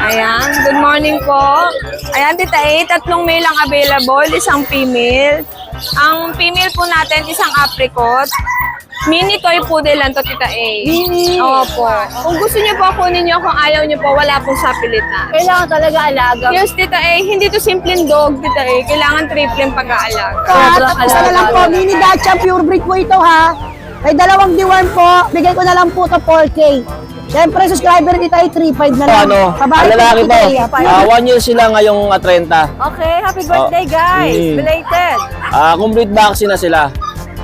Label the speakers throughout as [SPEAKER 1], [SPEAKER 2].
[SPEAKER 1] Ayan, good morning po. Ayan, Tita A, tatlong male ang available, isang female. Ang female po natin, isang apricot. Mini toy poodle lang to, Tita A.
[SPEAKER 2] Mini?
[SPEAKER 1] Opo. Kung gusto niyo po, kunin niyo. Kung ayaw niyo po, wala pong sapilitan.
[SPEAKER 2] Kailangan talaga alaga.
[SPEAKER 1] Yes, Tita A, hindi to simpleng dog, Tita A. Kailangan tripleng pag-aalaga.
[SPEAKER 2] Sobrang
[SPEAKER 3] Isa na lang po,
[SPEAKER 2] alaga.
[SPEAKER 3] mini Dacia pure breed po ito ha. May dalawang deworm po, bigay ko na lang po to 4K. Siyempre, subscriber kita ay 3.5 na lang.
[SPEAKER 4] Ano,
[SPEAKER 3] Babae
[SPEAKER 4] ang lalaki
[SPEAKER 3] po,
[SPEAKER 4] to.
[SPEAKER 3] Kuya,
[SPEAKER 4] 1 year sila ngayong 30.
[SPEAKER 2] Okay, happy birthday guys. Belated.
[SPEAKER 4] Complete vaccine na sila.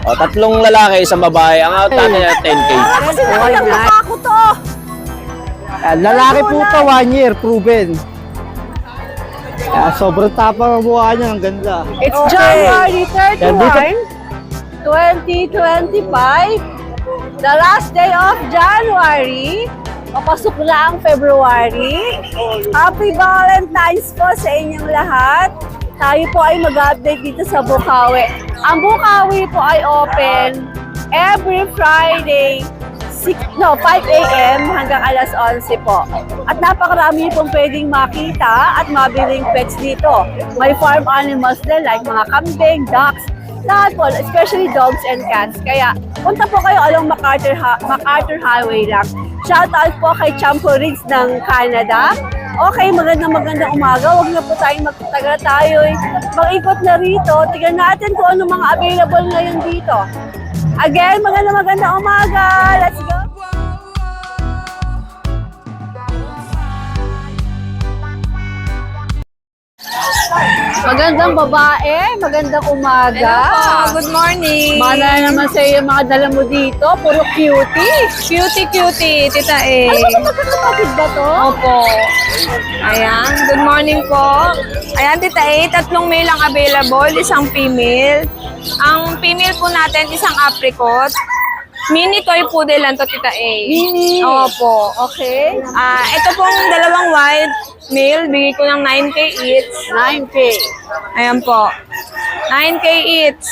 [SPEAKER 4] Tatlong lalaki, isang babae. Ang out natin ay 10K.
[SPEAKER 2] Kasi walang mukha ko to.
[SPEAKER 5] Lalaki po ito, 1 year, proven. Sobrang tapang ang mukha niya, ang ganda.
[SPEAKER 2] It's
[SPEAKER 3] Okay.
[SPEAKER 2] January
[SPEAKER 5] Yan,
[SPEAKER 2] 31, 2025. The last day of January. Papasok na ang February. Happy Valentine's po sa inyong lahat. Tayo po ay mag-update dito sa Bukawi. Ang Bukawi po ay open every Friday 5 a.m. hanggang alas 11 po. At napakarami pong pwedeng makita at mabiling pets dito. May farm animals din like mga kambing, ducks, lahat po, especially dogs and cats. Kaya punta po kayo along MacArthur Highway lang. Shoutout po kay Champo Riggs ng Canada. Okay, magandang umaga. Huwag na po tayong magtatagal tayo. Mag-ikot na rito. Tignan natin kung ano mga available ngayon dito. Again, magandang umaga. Let's go. Magandang babae, magandang umaga.
[SPEAKER 1] Hello po, good morning.
[SPEAKER 2] Mana naman sa iyo yung mga dala mo dito, puro cutie.
[SPEAKER 1] Cutie, Tita A.
[SPEAKER 2] Ano ba magkakapatid ba to?
[SPEAKER 1] Opo. Ayan, good morning po. Ayan, Tita A, tatlong male ang available, isang female. Ang female po natin, isang apricot. Mini toy poodle lang to, Tita A.
[SPEAKER 2] Mini?
[SPEAKER 1] Opo.
[SPEAKER 2] Okay.
[SPEAKER 1] Ito pong dalawang white male, bigay ko ng 9K each.
[SPEAKER 2] 9K.
[SPEAKER 1] Ayan po. 9K each.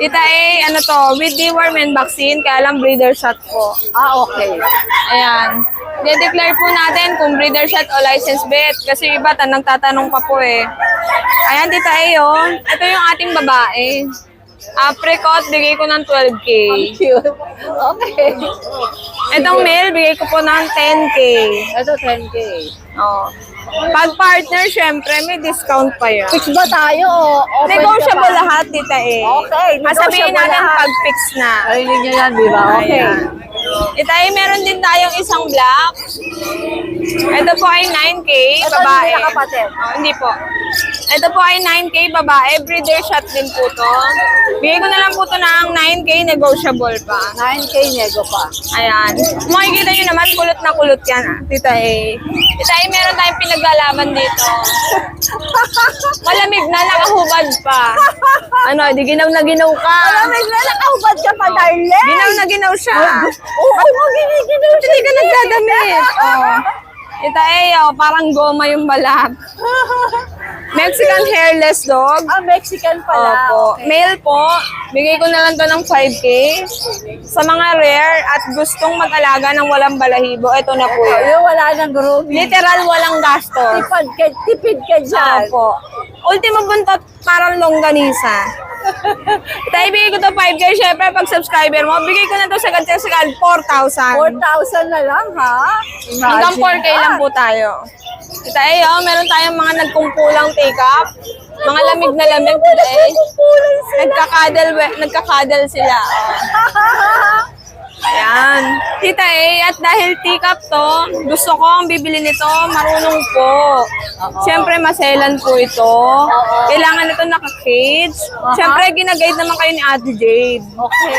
[SPEAKER 1] Tita A, ano to, with deworm and vaccine, kaya lang breeder shot po.
[SPEAKER 2] Okay.
[SPEAKER 1] Ayan. De-declare po natin kung breeder shot o license bet. Kasi iba, nagtatanong pa po eh. Ayan, Tita A, oh. Ito yung ating babae. Apricot, bigay ko ng 12K.
[SPEAKER 2] Cute. Okay.
[SPEAKER 1] Itong male, bigay ko po ng 10K.
[SPEAKER 2] Ito 10K.
[SPEAKER 1] Oh. Pag partner, syempre, may discount pa yan.
[SPEAKER 2] Fix ba tayo? O open
[SPEAKER 1] Negotiable
[SPEAKER 2] ka pa?
[SPEAKER 1] lahat, Tita A.
[SPEAKER 2] Okay,
[SPEAKER 1] Sabihin
[SPEAKER 2] negotiable
[SPEAKER 1] natin
[SPEAKER 2] lahat.
[SPEAKER 1] pag fix na.
[SPEAKER 2] Narinig niyo yan, di ba? Okay.
[SPEAKER 1] Ayan. Tita A, meron din tayong isang black. Ito po ay 9K,
[SPEAKER 2] Ito
[SPEAKER 1] babae.
[SPEAKER 2] hindi nakapatid.
[SPEAKER 1] Oh, hindi po. Ito po ay 9K, babae. Breeder shot din po to. Bigay ko na lang po to ng 9K, negotiable pa.
[SPEAKER 2] 9K nego pa.
[SPEAKER 1] Ayan. Makikita nyo naman, kulot na kulot yan, Tita A. Tita A, meron tayong pinaglalaban dito. Malamig na, nakahubad pa. Ano, di ginaw na ginaw ka.
[SPEAKER 2] Malamig na nakahubad ka pa, darling.
[SPEAKER 1] Ginaw na ginaw siya.
[SPEAKER 2] Oo, giniginaw siya.
[SPEAKER 1] Hindi ka nagdadamit. Oh. Tita A, oh, parang goma yung balat. Mexican hairless dog.
[SPEAKER 2] Mexican pala.
[SPEAKER 1] Opo.
[SPEAKER 2] Okay.
[SPEAKER 1] Male po, bigay ko na lang to ng 5K. Sa mga rare at gustong mag-alaga ng walang balahibo, ito na po yun.
[SPEAKER 2] Yung wala nang grooming.
[SPEAKER 1] Literal walang gastos.
[SPEAKER 2] Tipid ka dyan.
[SPEAKER 1] Opo. Ultimo buntot, parang longganisa. Tayo, bigay ko to 5K. Syempre, pag subscriber mo, bigay ko na to sagad 4,000.
[SPEAKER 2] 4,000 na lang, ha?
[SPEAKER 1] Hanggang 4K lang po tayo. Kita oh, meron tayong mga nagkumpulang take-up. Mga lamig na lamig. Nagkakadal sila. Oh. Ayan. Tita A, at dahil teacup to, gusto ko ang bibili nito, marunong po. Siyempre, maselan po ito. Kailangan ito naka-cage. Siyempre, ginaguide naman kayo ni Ate Jade.
[SPEAKER 2] Okay.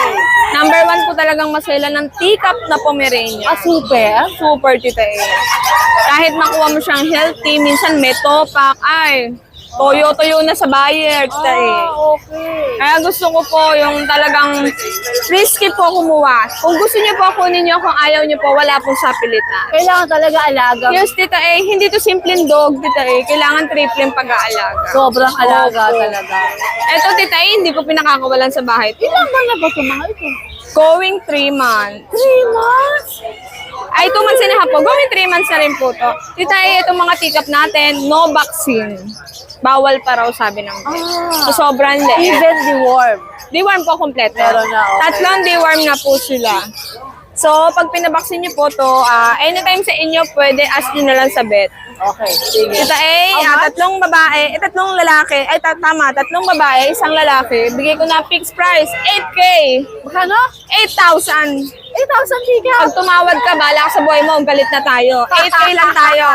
[SPEAKER 1] Number 1 po talagang maselan ng teacup na Pomeranian.
[SPEAKER 2] Super.
[SPEAKER 1] Super, Tita A. Kahit makuha mo siyang healthy, minsan may topak, ay, toyo-toyo na sa buyer, Tita A.
[SPEAKER 2] Okay.
[SPEAKER 1] Kaya gusto ko po yung talagang risky po kumuha. Kung gusto niyo po, kunin niyo. Kung ayaw niyo po, wala pong sapilitan.
[SPEAKER 2] Kailangan talaga alaga.
[SPEAKER 1] Yes, Tita A, hindi to simpleng dog, Tita A. Kailangan tripleng pag-aalaga.
[SPEAKER 2] Sobrang alaga
[SPEAKER 1] Opo.
[SPEAKER 2] talaga.
[SPEAKER 1] Eto, Tita A, hindi ko pinakakawalan sa bahay.
[SPEAKER 2] Ilang buwan na ba ito mga ito?
[SPEAKER 1] Going 3 months.
[SPEAKER 2] 3 months?
[SPEAKER 1] Ay, 2 months and a half po. Going 3 months na rin po to. Tita A, itong mga teacup natin, no vaccine. Bawal pa raw, sabi ng vet. So, sobrang liit.
[SPEAKER 2] Even deworm.
[SPEAKER 1] Deworm po kompleto.
[SPEAKER 2] Meron na, okay.
[SPEAKER 1] 3 deworm na po sila. So, pag pinabaksin niyo po to, anytime sa inyo, pwede ask niyo na lang sa vet.
[SPEAKER 2] Okay, sige.
[SPEAKER 1] Tita A, 3 babae, 3 lalaki, ay tama, 3 babae, 1 lalaki. Bigay ko na fixed price, 8K.
[SPEAKER 2] Magkano?
[SPEAKER 1] 8,000.
[SPEAKER 2] 8,000 tiga.
[SPEAKER 1] Pag tumawad ka, bala ka sa buhay mo, galit na tayo. 8K lang tayo.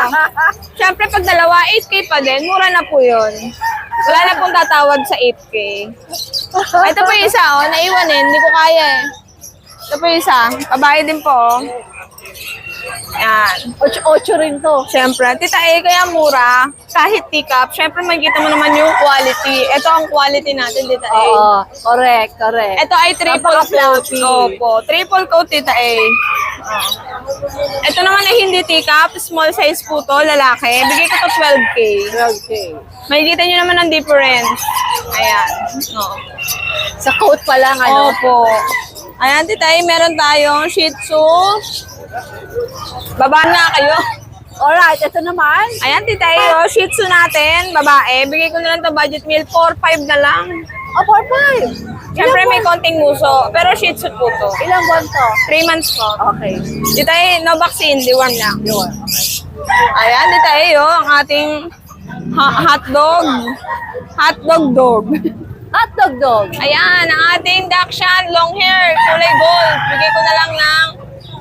[SPEAKER 1] Siyempre, pag dalawa, 8K pa din, mura na po yun. Wala na pong tatawad sa 8K. Ito po yung isa, naiwan hindi ko kaya eh. Ito po yung isa, babae din po. Yan.
[SPEAKER 2] 8 rin to.
[SPEAKER 1] Siyempre, Tita A, kaya mura, kahit teacup, siyempre makikita mo naman yung quality. Ito ang quality natin, Tita A.
[SPEAKER 2] Oo, correct.
[SPEAKER 1] Ito ay triple coat.
[SPEAKER 2] Napaka-fluffy.
[SPEAKER 1] Opo, triple coat, Tita A. Ito naman ay hindi teacup, small size po to, lalaki. Bigay ko to 12K.
[SPEAKER 2] 12K.
[SPEAKER 1] Makikita nyo naman ang difference. Ayan. No.
[SPEAKER 2] Sa coat pa lang, ano?
[SPEAKER 1] Opo. Ayan, Tita A, meron tayong Shih Tzu. Baba na kayo.
[SPEAKER 2] Alright, ito naman.
[SPEAKER 1] Ayan, Tita A, Shih Tzu natin, babae. Bigay ko na lang to budget meal, 4-5 na lang.
[SPEAKER 2] Oh, 4-5.
[SPEAKER 1] Siyempre may konting nguso, pero Shih Tzu po to.
[SPEAKER 2] Ilang buwan to?
[SPEAKER 1] 3 months po.
[SPEAKER 2] Okay.
[SPEAKER 1] Tita A, no vaccine, deworm lang.
[SPEAKER 2] Yun.
[SPEAKER 1] Ayan, Tita A, ang ating hotdog. Hotdog dog.
[SPEAKER 2] Hotdog dog.
[SPEAKER 1] Ayan, ang ating Dachshund, long hair, kulay gold. Bigay ko na lang ng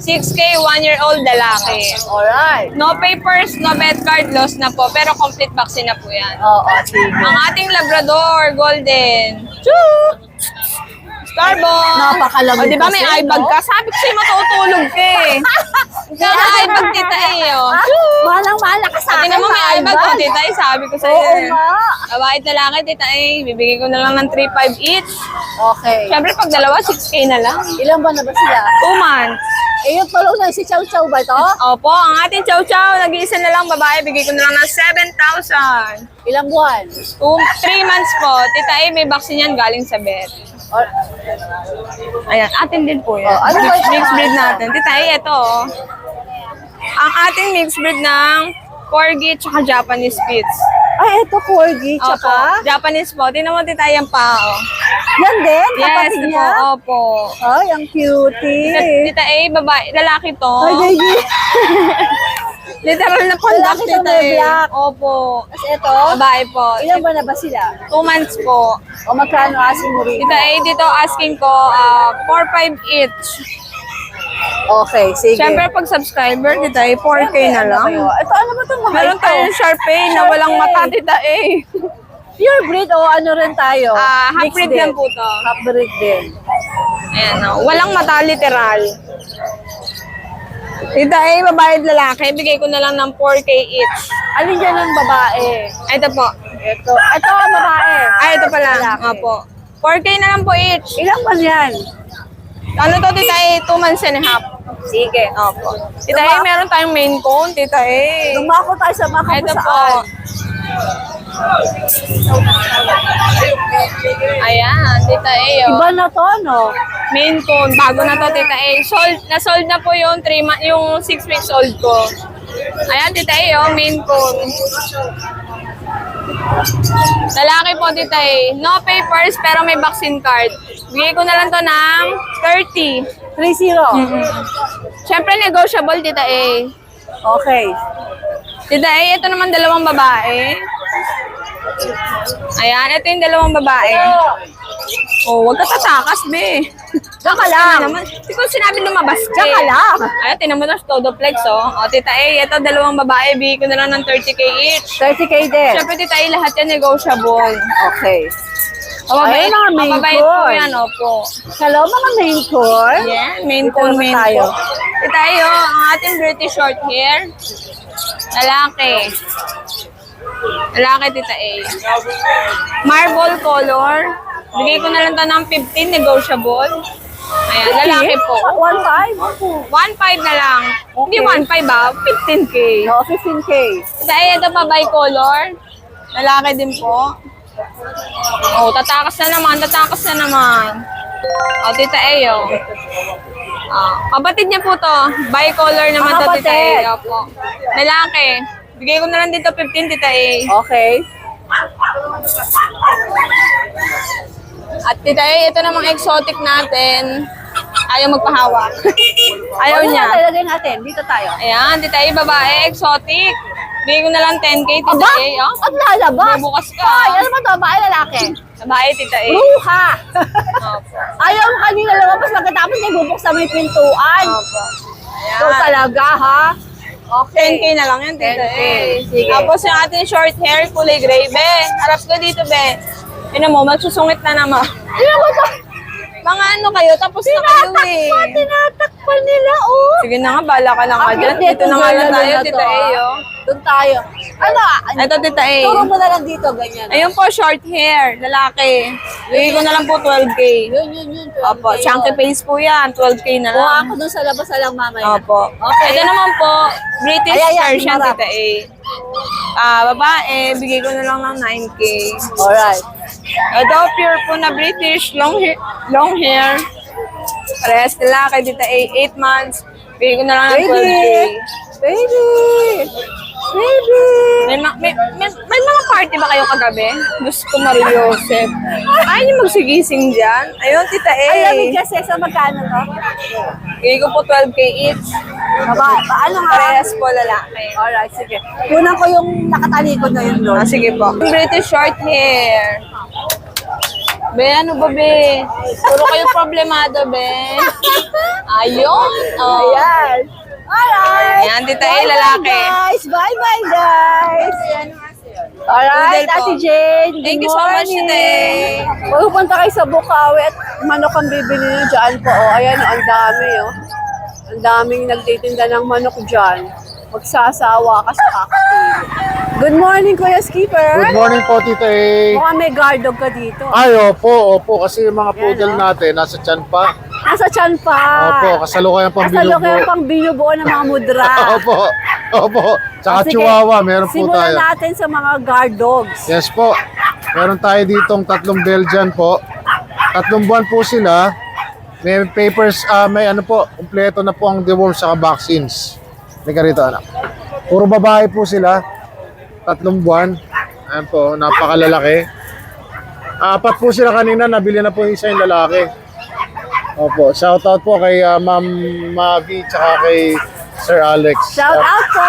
[SPEAKER 1] 6K, 1-year-old lalaki.
[SPEAKER 2] Alright.
[SPEAKER 1] No papers, no vet card, lost na po. Pero complete vaccine na po yan.
[SPEAKER 2] Oo, sige.
[SPEAKER 1] Ang ating Labrador, golden. Choo! Starbucks.
[SPEAKER 2] Napakalamig
[SPEAKER 1] O, di ba may
[SPEAKER 2] kasi,
[SPEAKER 1] eye bag
[SPEAKER 2] no?
[SPEAKER 1] ka? Sabi ko sa'yo matutulog ka eh. Kaya eye bag, Tita A, oh.
[SPEAKER 2] Malang-mala ka sa
[SPEAKER 1] Pati
[SPEAKER 2] akin.
[SPEAKER 1] naman may eye bag, oh, Tita A, sabi ko sa'yo.
[SPEAKER 2] Oo
[SPEAKER 1] eh.
[SPEAKER 2] nga.
[SPEAKER 1] Babae at lalaki, Tita A, bibigay ko na lang ng 3-5 each.
[SPEAKER 2] Okay.
[SPEAKER 1] Siyempre, pag dalawa, 6K na lang.
[SPEAKER 2] Ilan ba na ba sila?
[SPEAKER 1] 2 months.
[SPEAKER 2] Eh, yung tulong na si Chow Chow ba ito?
[SPEAKER 1] Opo, ang ating chow chow, nag-iisa na lang babae, bigay ko na lang ng 7,000.
[SPEAKER 2] Ilang buwan?
[SPEAKER 1] 3 months po. Tita A, may vaccine yan galing sa vet.
[SPEAKER 2] Or,
[SPEAKER 1] Ayan, atin din po yan.
[SPEAKER 2] Oh, ano ba ito?
[SPEAKER 1] Mixed breed natin. Tita A, ito oh. Ang ating mixed breed ng Corgi tsaka Japanese Spitz.
[SPEAKER 2] ay, ito Corgi,
[SPEAKER 1] Opo,
[SPEAKER 2] tsaka?
[SPEAKER 1] Japanese po. Tingnan mo, Tita A, yung pa oh.
[SPEAKER 2] Yan din?
[SPEAKER 1] Yes,
[SPEAKER 2] Kapatid
[SPEAKER 1] ito
[SPEAKER 2] niya?
[SPEAKER 1] po. Opo.
[SPEAKER 2] Ay, ang cutie.
[SPEAKER 1] Tita A, babae, lalaki to.
[SPEAKER 2] Ay, baby.
[SPEAKER 1] Literal na conduct,
[SPEAKER 2] Lalaki to,
[SPEAKER 1] Tita
[SPEAKER 2] may
[SPEAKER 1] A.
[SPEAKER 2] black.
[SPEAKER 1] Opo.
[SPEAKER 2] Tapos ito?
[SPEAKER 1] Babae po.
[SPEAKER 2] Ilan ba na ba sila?
[SPEAKER 1] 2 months po.
[SPEAKER 2] O magkano asin mo rin?
[SPEAKER 1] Tita A, dito asking ko 4-5 each.
[SPEAKER 2] Okay, sige.
[SPEAKER 1] Siyempre, pag subscriber, Tita A, 4K na lang.
[SPEAKER 2] Ito, ano ba itong mga
[SPEAKER 1] Meron
[SPEAKER 2] ito?
[SPEAKER 1] tayong Sharpei na walang mata, Tita A.
[SPEAKER 2] Pure breed o ano rin tayo?
[SPEAKER 1] Half
[SPEAKER 2] Mixed
[SPEAKER 1] breed
[SPEAKER 2] din.
[SPEAKER 1] lang po to.
[SPEAKER 2] Half breed din.
[SPEAKER 1] Ayan, oh. Walang mata, literal. Tita A, babae at lalaki, bigay ko na lang ng 4K each.
[SPEAKER 2] Alin dyan ang babae?
[SPEAKER 1] Ay, ito po.
[SPEAKER 2] Ito. Ito ang babae.
[SPEAKER 1] Ay, ito pala.
[SPEAKER 2] Lalaki.
[SPEAKER 1] Opo. 4K na lang po each.
[SPEAKER 2] Ilang ba yan?
[SPEAKER 1] Ano to, Tita A? 2 months and a half. Sige. Opo. Tita A, meron tayong main cone, Tita A.
[SPEAKER 2] Dumako tayo sa mga
[SPEAKER 1] Ito po.
[SPEAKER 2] kapusaan.
[SPEAKER 1] Ayan, Tita A. Oh.
[SPEAKER 2] Iba na to, no?
[SPEAKER 1] Main cone, bago na to, Tita A. Na-sold na po yung 6 weeks old ko. Ayan, Tita A, oh, main cone. Lalaki po, Tita A. No papers, pero may vaccine card. Bigay ko na lang to ng 30.
[SPEAKER 2] 3-0.
[SPEAKER 1] Siyempre, negotiable, Tita A.
[SPEAKER 2] Okay.
[SPEAKER 1] Tita A, ito naman 2 babae. Ayan, ito yung 2 babae. Oh, wag ka tatakas, be.
[SPEAKER 2] Diyan ka
[SPEAKER 1] Ano
[SPEAKER 2] lang.
[SPEAKER 1] naman? Hindi ko sinabi lumabas ka.
[SPEAKER 2] Diyan ka lang.
[SPEAKER 1] Ayan, tinan mo na, Stodoplex, oh. O, Tita A, ito 2 babae, bigay ko na lang ng 30K each.
[SPEAKER 2] 30K din.
[SPEAKER 1] Siyempre, Tita A, lahat yan negotiable.
[SPEAKER 2] Okay.
[SPEAKER 1] Mababait,
[SPEAKER 2] Ayun, mga main
[SPEAKER 1] mababait po
[SPEAKER 2] course.
[SPEAKER 1] yan, opo.
[SPEAKER 2] Hello, mga main course.
[SPEAKER 1] Yan, main
[SPEAKER 2] Dito
[SPEAKER 1] cone,
[SPEAKER 2] naman
[SPEAKER 1] main
[SPEAKER 2] tayo.
[SPEAKER 1] cone. Tita A, oh, ang ating British short hair. Lalaki. Lalaki, Tita A. Marble color. Bigay ko na lang to ng 15, negotiable. Ayan, lalaki po.
[SPEAKER 2] 1.5?
[SPEAKER 1] 1.5 na lang. Hindi 1.5 ba? 15K.
[SPEAKER 2] No, 15K.
[SPEAKER 1] Dahil ito pa bi-color. Lalaki din po. Oh, tatakas na naman, tatakas na naman. Oh, Tita Ayo. Kapatid niya po to. Bicolor naman to, Tita
[SPEAKER 2] Kapatid.
[SPEAKER 1] A. Opo. Lalaki. Bigay ko na lang dito 15, Tita A.
[SPEAKER 2] Okay.
[SPEAKER 1] At Tita A, ito namang exotic natin. Ayaw magpahawak. Ayaw
[SPEAKER 2] Ano
[SPEAKER 1] niya.
[SPEAKER 2] na talagay natin? Dito tayo.
[SPEAKER 1] Ayan, Tita A, babae, exotic. Bigay ko na lang 10K, Tita
[SPEAKER 2] Aba!
[SPEAKER 1] A. Oh.
[SPEAKER 2] At lalabas!
[SPEAKER 1] May bukas ka.
[SPEAKER 2] Ay, ano ba to? Babae lalaki?
[SPEAKER 1] Babae, Tita A.
[SPEAKER 2] Bruha!
[SPEAKER 1] Opo.
[SPEAKER 2] Ayaw mo kanina lumabas pagkatapos niya bubuksan mo yung pintuan.
[SPEAKER 1] Opo.
[SPEAKER 2] So talaga ha?
[SPEAKER 1] 10K na lang yan, Tita
[SPEAKER 2] 10K.
[SPEAKER 1] A.
[SPEAKER 2] Sige.
[SPEAKER 1] Tapos yung ating short hair, kulay gray, be. Harap ko dito, be. Yun mo, magsusungit na naman.
[SPEAKER 2] Ano ba to?
[SPEAKER 1] Mga ano kayo, tapos na kayo eh.
[SPEAKER 2] Tinatakpan nila, oh.
[SPEAKER 1] Sige na nga, bala ka na nga dyan. Dito na nga lang tayo, Tita A, oh.
[SPEAKER 2] Doon tayo. Ano?
[SPEAKER 1] Ito, Tita A.
[SPEAKER 2] Turo mo na lang dito, ganyan.
[SPEAKER 1] Ayun po, short hair, lalaki. Bigay ko na lang po 12K.
[SPEAKER 2] Yun.
[SPEAKER 1] Opo, chunky face po yan, 12K na
[SPEAKER 2] O
[SPEAKER 1] lang.
[SPEAKER 2] ako doon sa labas na lang mamaya.
[SPEAKER 1] Opo.
[SPEAKER 2] Okay.
[SPEAKER 1] Ito naman po, British
[SPEAKER 2] Ayan,
[SPEAKER 1] Persian,
[SPEAKER 2] marap.
[SPEAKER 1] Tita A. Babae, bigay ko na lang ng 9K.
[SPEAKER 2] Alright.
[SPEAKER 1] Ito, pure po na British, long hair. Parehas lalaki, Tita A, 8 months. Bigay ko na lang ng 12K.
[SPEAKER 2] Baby!
[SPEAKER 1] May mga party ba kayo kagabi? Diyos ko, Mario Joseph. Ayaw niyo magsigising dyan. Ayun, Tita A.
[SPEAKER 2] Ay, lamig kasi sa magkano to?
[SPEAKER 1] Bigay ko po 12K each.
[SPEAKER 2] Paano nga?
[SPEAKER 1] Parehas po lalaki.
[SPEAKER 2] Alright, sige. Kunan ko yung nakatalikod na yun doon.
[SPEAKER 1] Sige po. British short hair. Be, ano ba, be? Puro kayo problemado, be. Ayun. Oh.
[SPEAKER 2] Ayan. Alright.
[SPEAKER 1] Ayan, Tita A,
[SPEAKER 2] Bye-bye,
[SPEAKER 1] lalaki.
[SPEAKER 2] guys. Bye-bye, guys. Alright,
[SPEAKER 1] Poodle po.
[SPEAKER 2] Ate Jane. Good
[SPEAKER 1] Thank you so much,
[SPEAKER 2] morning.
[SPEAKER 1] Tita A.
[SPEAKER 2] Pupunta kayo sa Bukawi at manok ang bibili nyo dyan po. Oh, ayan, oh, ang dami, oh. Ang daming nagtitinda ng manok dyan. Magsasawa ka sa kakapili. Good morning, Kuya Skipper.
[SPEAKER 5] Good morning po, Tita A.
[SPEAKER 2] Mukhang may guard dog ka dito.
[SPEAKER 5] Ay, opo. Kasi yung mga poodle natin, nasa tiyan pa.
[SPEAKER 2] Nasa tiyan pa.
[SPEAKER 5] Opo, kasalukuyan pang
[SPEAKER 2] Nasa loob
[SPEAKER 5] binubuo.
[SPEAKER 2] pang binubuo ng mga mudra.
[SPEAKER 5] Opo. Tsaka
[SPEAKER 2] Sige,
[SPEAKER 5] chihuahua, meron po
[SPEAKER 2] simulan
[SPEAKER 5] tayo.
[SPEAKER 2] natin sa mga guard dogs.
[SPEAKER 5] Yes po. Meron tayo ditong 3 Belgian po. 3 buwan po sila. May papers, may ano po, kumpleto na po ang deworm sa vaccines. Halika rito, anak. Puro babae po sila. 3 buwan. Ayan po, napakalalaki. 4 po sila kanina, nabili na po yung isa yung lalaki. Opo, shoutout po kay Ma'am Mavi tsaka kay Sir Alex.
[SPEAKER 2] Shout out po!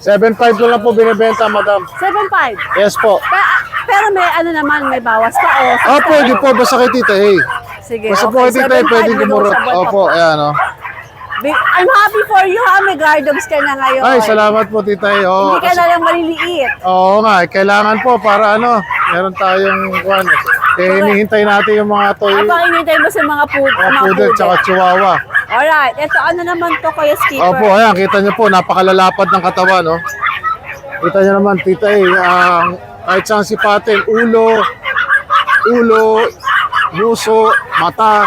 [SPEAKER 5] 7.5 ko lang po binibenta, madam.
[SPEAKER 2] 7.5.
[SPEAKER 5] Yes po.
[SPEAKER 2] Pero may ano naman, may bawas pa o.
[SPEAKER 5] Pwede po, basta kay Tita A.
[SPEAKER 2] Sige,
[SPEAKER 5] Basta po kay Tita A,
[SPEAKER 2] 7.5
[SPEAKER 5] pwede gumurot.
[SPEAKER 2] negotiable pa
[SPEAKER 5] Opo,
[SPEAKER 2] po.
[SPEAKER 5] ayan o.
[SPEAKER 2] I'm happy for you ha, may guard dogs ka na ngayon.
[SPEAKER 5] Ay, salamat po Tita A. Oo,
[SPEAKER 2] Hindi ka na lang maliliit.
[SPEAKER 5] oo nga, kailangan po para ano, meron tayong kwan. Hinihintay natin yung mga toy,
[SPEAKER 2] Habang inintay mo sa mga
[SPEAKER 5] mga poodle tsaka chihuahua.
[SPEAKER 2] Alright, ito ano naman to Kuya Skipper?
[SPEAKER 5] Opo, ayan, kita niyo po, napakalalapad ng katawan, no? Kita niyo naman, Tita A, kahit saan sipatin, ulo, puso, mata,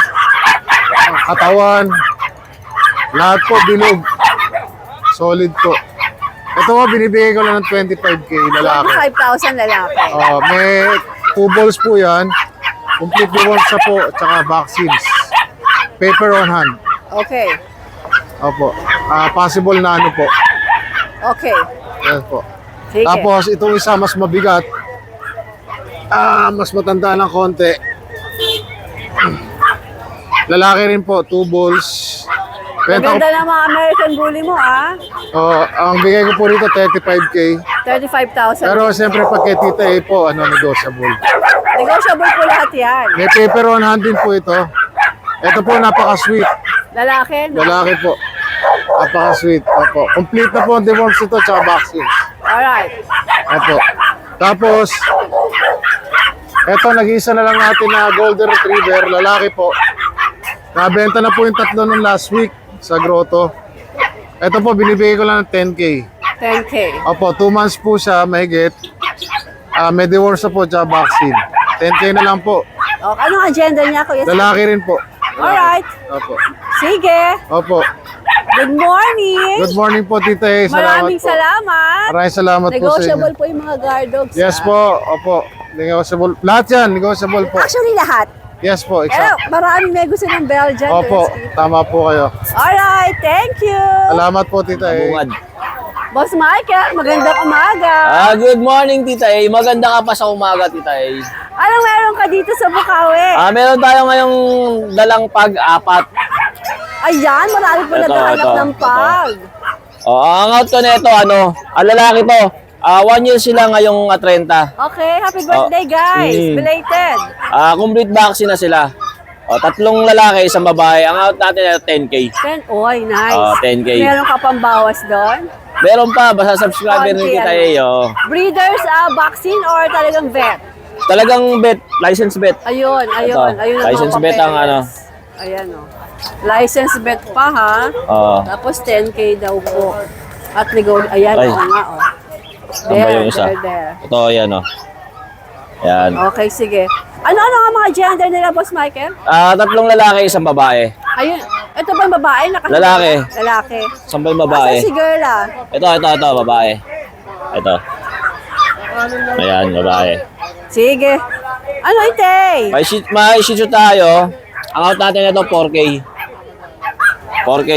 [SPEAKER 5] katawan, lahat po bilog. Solid po. Ito po, binibigay ko lang ng 25K lalaki.
[SPEAKER 2] 5,000 lalaki.
[SPEAKER 5] May 2 balls po yan. Complete deworm siya po, tsaka vaccines. Paper on hand.
[SPEAKER 2] Okay.
[SPEAKER 5] Opo. Possible na ano po.
[SPEAKER 2] Okay.
[SPEAKER 5] Yan po.
[SPEAKER 2] Sige.
[SPEAKER 5] Tapos itong isa mas mabigat. Mas matanda ng konti. Lalaki rin po, 2 balls. Benta ko,
[SPEAKER 2] Maganda ng mga American Bully mo ah.
[SPEAKER 5] ang bigay ko po rito 35K.
[SPEAKER 2] 35,000.
[SPEAKER 5] Pero siyempre pag kay Tita A po, negotiable.
[SPEAKER 2] Negotiable po lahat yan.
[SPEAKER 5] May paper on hand din po ito. Ito po napaka-sweet.
[SPEAKER 2] Lalaki, no?
[SPEAKER 5] Lalaki po. Napaka-sweet. Opo. Complete na po ang deworms ito tsaka vaccines.
[SPEAKER 2] Alright.
[SPEAKER 5] Opo. Tapos, eto, nag-iisa na lang natin na Golden Retriever, lalaki po. Nabenta na po yung 3 nung last week sa grotto. Ito po, binibigay ko lang ng 10K.
[SPEAKER 2] 10K.
[SPEAKER 5] Opo, 2 months po siya, mahigit. May deworms na po, tsaka vaccine. 10K na lang po.
[SPEAKER 2] Okay. Anong agenda niya, Kuya Skipper?
[SPEAKER 5] Lalaki rin po.
[SPEAKER 2] Alright.
[SPEAKER 5] Opo.
[SPEAKER 2] Sige.
[SPEAKER 5] Opo.
[SPEAKER 2] Good morning.
[SPEAKER 5] Good morning po, Tita A.
[SPEAKER 2] Maraming
[SPEAKER 5] po.
[SPEAKER 2] salamat.
[SPEAKER 5] Maraming salamat po sa inyo.
[SPEAKER 2] Negotiable po yung mga guard dogs.
[SPEAKER 5] Yes
[SPEAKER 2] ah.
[SPEAKER 5] po, opo. Negotiable. Lahat yan, negotiable po.
[SPEAKER 2] Actually, lahat.
[SPEAKER 5] Yes po,
[SPEAKER 2] Eh,
[SPEAKER 5] exact.
[SPEAKER 2] marami may gusto ng Belgian.
[SPEAKER 5] Opo, tama po kayo.
[SPEAKER 2] Alright, thank you.
[SPEAKER 5] Salamat po, Tita A.
[SPEAKER 4] Bungad.
[SPEAKER 2] Boss Michael, magandang umaga.
[SPEAKER 4] Good morning, Tita A. Maganda ka pa sa umaga, Tita A.
[SPEAKER 2] Anong meron ka dito sa Bukawi?
[SPEAKER 4] Meron tayo ngayong dalang pag-apat.
[SPEAKER 2] Ayan, marami po
[SPEAKER 4] Ito,
[SPEAKER 2] naghahanap
[SPEAKER 4] ito,
[SPEAKER 2] ng pag.
[SPEAKER 4] Ang out ko nito, ang lalaki to. 1 year sila ngayong 30.
[SPEAKER 2] Okay, happy birthday guys. Belated.
[SPEAKER 4] Complete vaccine na sila. Tatlong lalaki, isang babae. Ang out natin ay 10K.
[SPEAKER 2] Oy, nice.
[SPEAKER 4] 10K.
[SPEAKER 2] Meron ka pang bawas doon?
[SPEAKER 4] Meron pa, basta subscriber
[SPEAKER 2] Konti,
[SPEAKER 4] ni Tita A.
[SPEAKER 2] Breeders vaccine or talagang vet?
[SPEAKER 4] Talagang bet, license bet.
[SPEAKER 2] Ayun, ayun.
[SPEAKER 4] Ito,
[SPEAKER 2] Ayun ang
[SPEAKER 4] license
[SPEAKER 2] mga
[SPEAKER 4] bet ang
[SPEAKER 2] papeles. Ayan o. License bet pa ha. Tapos 10K daw po. At ayan
[SPEAKER 4] Ay.
[SPEAKER 2] o nga o.
[SPEAKER 4] Ano ba yung isa?
[SPEAKER 2] There.
[SPEAKER 4] Ito, yan Yan.
[SPEAKER 2] Okay, sige. Ano nga mga gender nila, Boss Michael?
[SPEAKER 4] Tatlong lalaki, isang babae.
[SPEAKER 2] Ayun. Ito ba yung babae?
[SPEAKER 4] Lalaki.
[SPEAKER 2] Lalaki.
[SPEAKER 4] Isang ba yung babae?
[SPEAKER 2] Asa si girl
[SPEAKER 4] Ito, babae. Ito. Ayan, babae.
[SPEAKER 2] Sige. Ano ite?
[SPEAKER 4] May shih tzu tayo. Ang out natin ito, 4K. 4K.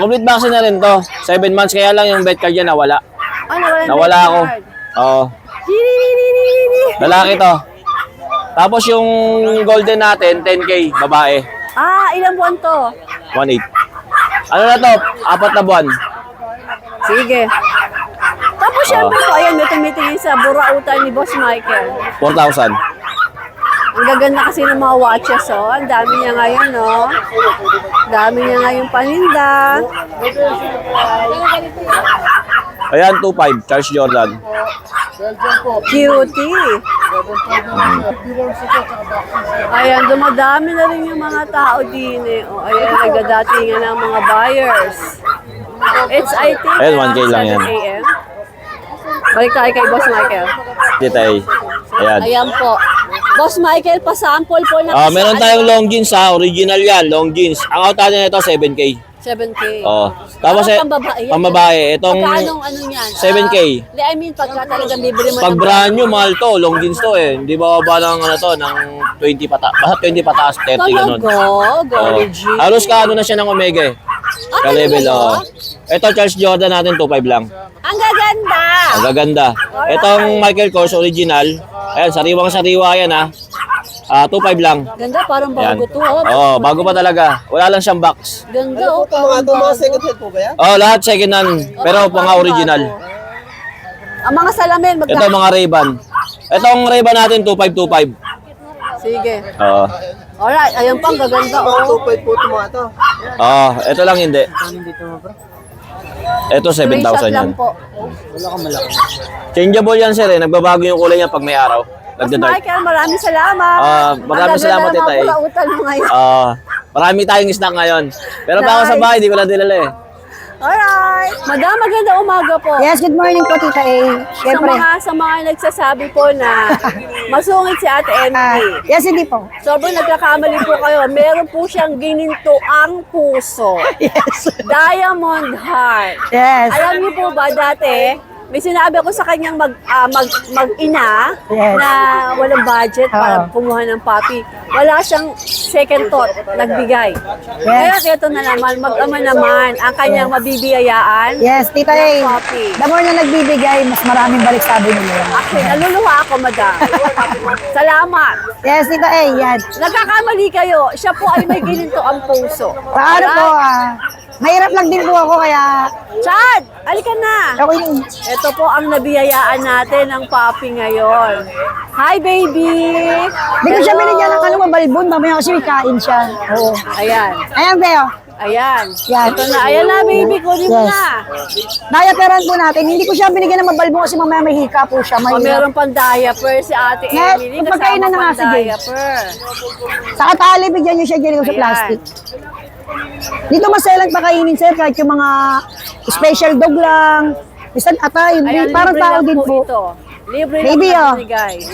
[SPEAKER 4] Complete vaccine na rin to. 7 months, kaya lang yung vet card niya nawala. Nawala ako. Oo. Lalaki to. Tapos yung golden natin, 10K, babae.
[SPEAKER 2] Ilang buwan to?
[SPEAKER 4] 1.8. Ano na to? 4 na buwan.
[SPEAKER 2] Sige. Tapos syempre po, ayan, may tumitingin sa burautan ni Boss Michael.
[SPEAKER 4] 4,000.
[SPEAKER 2] Ang gaganda kasi ng mga watches, oh. Ang dami niya ngayon, oh. Dami niya ngayon paninda.
[SPEAKER 4] Ayan, 2.5, Charles Jordan.
[SPEAKER 2] Cutie. Ayan, dumadami na rin yung mga tao din, eh. Oh, ayan, nagdadatingan ng mga buyers. It's, I think,
[SPEAKER 4] Ayan, 1K lang
[SPEAKER 2] 7
[SPEAKER 4] yan.
[SPEAKER 2] a.m. Balik tayo kay Boss Michael.
[SPEAKER 4] Tita A. Ayan.
[SPEAKER 2] Ayan po. Boss Michael, pasample po na.
[SPEAKER 4] Meron tayong long jeans original yan, long jeans. Ang out natin ito, 7K.
[SPEAKER 2] 7K.
[SPEAKER 4] Tapos
[SPEAKER 2] pambabae.
[SPEAKER 4] pambabae, itong
[SPEAKER 2] Pagkanong ano yan?
[SPEAKER 4] 7K.
[SPEAKER 2] Hindi, I mean, pagka talagang bibili mo
[SPEAKER 4] Pag brand new, mahal to, long jeans to eh. Hindi bababa ng ng 20 pataas. Basta 20 pataas, 30 ganun.
[SPEAKER 2] Gorgeous.
[SPEAKER 4] Halos kaano na siya ng Omega eh. Ka-level, Ito, Charles Jordan natin, 2.5 lang.
[SPEAKER 2] Ang gaganda.
[SPEAKER 4] Ang gaganda. Itong Michael Kors original. Ayan, sariwang-sariwa yan 2.5 lang.
[SPEAKER 2] Ganda, parang
[SPEAKER 4] Ayan.
[SPEAKER 2] bago to.
[SPEAKER 4] Bago pa talaga. Wala lang siyang box.
[SPEAKER 2] Ganda, parang bago.
[SPEAKER 4] Lahat second hand. Pero mga original.
[SPEAKER 2] Ang mga salamin,
[SPEAKER 4] Ito mga Ray-Ban. Itong Ray-Ban natin, 2.525.
[SPEAKER 2] Sige.
[SPEAKER 4] Oo.
[SPEAKER 2] Alright, ayun pang gaganda.
[SPEAKER 4] Ito lang hindi. Ito, 7,000
[SPEAKER 2] Screenshot
[SPEAKER 4] yan.
[SPEAKER 2] lang po.
[SPEAKER 4] Changeable yan, sir. Nagbabago yung kulay niya pag may araw.
[SPEAKER 2] Boss
[SPEAKER 4] Nagda-dark.
[SPEAKER 2] Michael, maraming salamat.
[SPEAKER 4] Maraming salamat,
[SPEAKER 2] Ang ganda
[SPEAKER 4] Tita
[SPEAKER 2] ng
[SPEAKER 4] A.
[SPEAKER 2] mga pulautan mo ngayon.
[SPEAKER 4] Marami tayong snack ngayon. Pero pa ako sa bahay, di ko lang dinala eh.
[SPEAKER 2] Alright. Madam, maganda umaga po.
[SPEAKER 3] Yes, good morning po, Tita A. Siyempre.
[SPEAKER 2] Sa mga nagsasabi po na masungit si Ate Emily.
[SPEAKER 3] Yes, hindi po.
[SPEAKER 2] Sobrang nagkakamali po kayo. Meron po siyang gininto ang puso.
[SPEAKER 3] Yes.
[SPEAKER 2] Diamond heart.
[SPEAKER 3] Yes.
[SPEAKER 2] Alam niyo po ba dati, may sinabi ako sa kanyang mag-ina
[SPEAKER 3] Yes.
[SPEAKER 2] na walang budget para
[SPEAKER 3] Oo.
[SPEAKER 2] kumuha ng papi. Wala siyang second thought, nagbigay. Kaya ito na naman, mag-ama naman ang kanyang mabibiyayaan.
[SPEAKER 3] Yes, Tita
[SPEAKER 2] ng
[SPEAKER 3] A.
[SPEAKER 2] papi.
[SPEAKER 3] The more na nagbibigay, mas maraming balik sabi nila.
[SPEAKER 2] Actually, naluluha ako, madam. Salamat.
[SPEAKER 3] Yes, Tita A. Yan. Nagkakamali
[SPEAKER 2] kayo. Siya po ay may gininto ang puso.
[SPEAKER 3] Paano po, mahirap lang din po ako, kaya
[SPEAKER 2] Chad, alika na.
[SPEAKER 3] ako yung...
[SPEAKER 2] Ito po ang nabiyayaan natin ng papi ngayon. Hi, baby!
[SPEAKER 3] Hindi ko siya binigyan ng ano, mabalbon, mamaya kasi may kain siya. Oo.
[SPEAKER 2] Ayan.
[SPEAKER 3] Ayan, Beo.
[SPEAKER 2] Ayan.
[SPEAKER 3] Yan.
[SPEAKER 2] Ito na. Ayan na, baby. Kunin mo
[SPEAKER 3] Yes.
[SPEAKER 2] na.
[SPEAKER 3] Diaperan po natin. Hindi ko siya binigyan ng mabalbon kasi mamaya may hika po siya.
[SPEAKER 2] O,
[SPEAKER 3] May
[SPEAKER 2] meron pang diaper si Ate
[SPEAKER 3] Yes,
[SPEAKER 2] Emily.
[SPEAKER 3] yung pagkainan na nga si Jay.
[SPEAKER 2] diaper.
[SPEAKER 3] Sa katali, bigyan niyo siya dyan sa
[SPEAKER 2] Ayan.
[SPEAKER 3] plastic. Dito maselang pakainin, sir, kahit yung mga special dog lang. Bisan atay,
[SPEAKER 2] Ayan,
[SPEAKER 3] parang
[SPEAKER 2] libre
[SPEAKER 3] tao
[SPEAKER 2] lang
[SPEAKER 3] din po.
[SPEAKER 2] ito. Libre
[SPEAKER 3] Baby,
[SPEAKER 2] lang
[SPEAKER 3] oh.
[SPEAKER 2] ni guys.